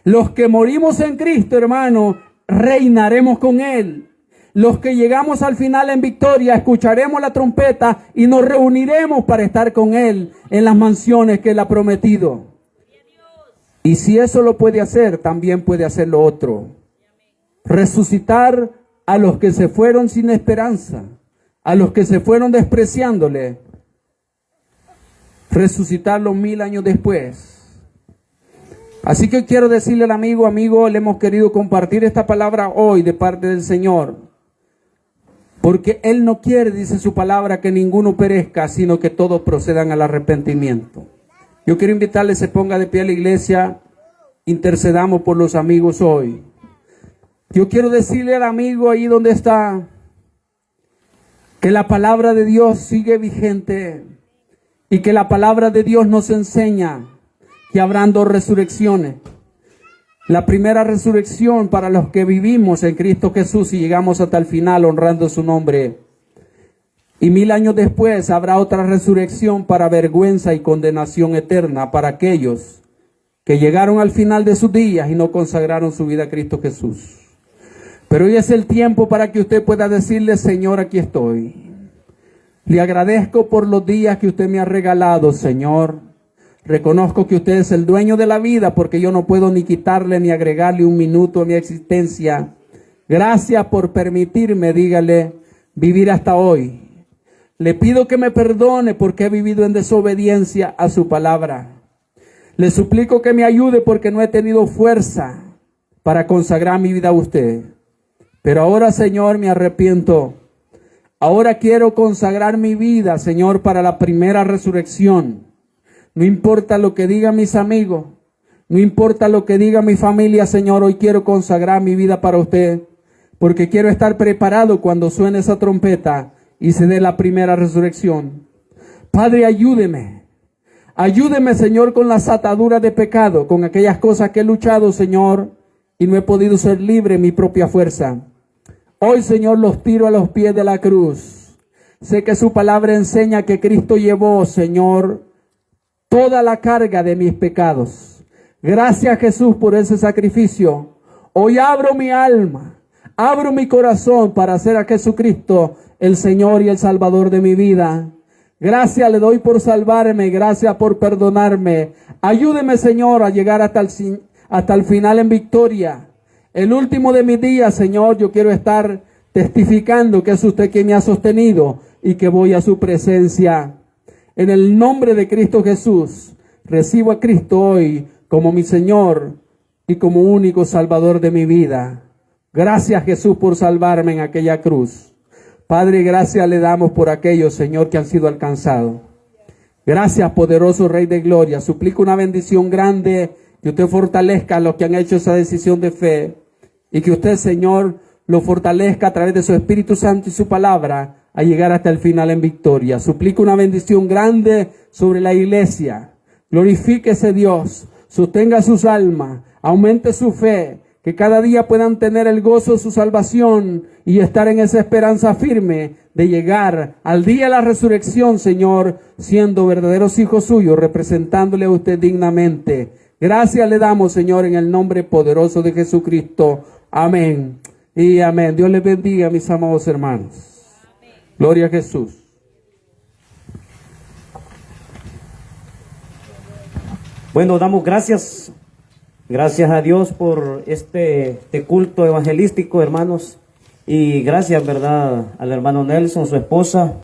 Los que morimos en Cristo, hermano, reinaremos con Él. Los que llegamos al final en victoria, escucharemos la trompeta y nos reuniremos para estar con Él en las mansiones que Él ha prometido. Y si eso lo puede hacer, también puede hacer lo otro. Resucitar a los que se fueron sin esperanza, a los que se fueron despreciándole. Resucitarlos 1000 años después. Así que quiero decirle al amigo, le hemos querido compartir esta palabra hoy de parte del Señor. Porque Él no quiere, dice su palabra, que ninguno perezca, sino que todos procedan al arrepentimiento. Yo quiero invitarle, se ponga de pie a la iglesia, intercedamos por los amigos hoy. Yo quiero decirle al amigo ahí donde está, que la palabra de Dios sigue vigente y que la palabra de Dios nos enseña que habrán 2 resurrecciones. La primera resurrección para los que vivimos en Cristo Jesús y llegamos hasta el final honrando su nombre. Y 1000 años después habrá otra resurrección para vergüenza y condenación eterna para aquellos que llegaron al final de sus días y no consagraron su vida a Cristo Jesús. Pero hoy es el tiempo para que usted pueda decirle: Señor, aquí estoy. Le agradezco por los días que usted me ha regalado, Señor. Reconozco que usted es el dueño de la vida, porque yo no puedo ni quitarle ni agregarle un minuto a mi existencia. Gracias por permitirme, dígale, vivir hasta hoy. Le pido que me perdone porque he vivido en desobediencia a su palabra. Le suplico que me ayude porque no he tenido fuerza para consagrar mi vida a usted. Pero ahora, Señor, me arrepiento. Ahora quiero consagrar mi vida, Señor, para la primera resurrección. No importa lo que digan mis amigos, no importa lo que diga mi familia, Señor, hoy quiero consagrar mi vida para usted, porque quiero estar preparado cuando suene esa trompeta y se dé la primera resurrección. Padre, ayúdeme. Ayúdeme, Señor, con las ataduras de pecado, con aquellas cosas que he luchado, Señor, y no he podido ser libre en mi propia fuerza. Hoy, Señor, los tiro a los pies de la cruz. Sé que su palabra enseña que Cristo llevó, Señor, toda la carga de mis pecados. Gracias, Jesús, por ese sacrificio. Hoy abro mi alma, abro mi corazón para hacer a Jesucristo el Señor y el Salvador de mi vida. Gracias le doy por salvarme, gracias por perdonarme. Ayúdeme, Señor, a llegar hasta el final en victoria. El último de mis días, Señor, yo quiero estar testificando que es usted quien me ha sostenido y que voy a su presencia. En el nombre de Cristo Jesús, recibo a Cristo hoy como mi Señor y como único Salvador de mi vida. Gracias, Jesús, por salvarme en aquella cruz. Padre, gracias le damos por aquellos, Señor, que han sido alcanzados. Gracias, poderoso Rey de Gloria. Suplico una bendición grande, que usted fortalezca a los que han hecho esa decisión de fe y que usted, Señor, lo fortalezca a través de su Espíritu Santo y su palabra a llegar hasta el final en victoria. Suplico una bendición grande sobre la iglesia. Glorifíquese Dios, sostenga sus almas, aumente su fe, que cada día puedan tener el gozo de su salvación y estar en esa esperanza firme de llegar al día de la resurrección, Señor, siendo verdaderos hijos suyos, representándole a usted dignamente. Gracias le damos, Señor, en el nombre poderoso de Jesucristo. Amén y amén. Dios les bendiga, mis amados hermanos. Amén. Gloria a Jesús. Bueno, damos gracias a Dios por este culto evangelístico, hermanos. Y gracias, ¿verdad?, al hermano Nelson, su esposa.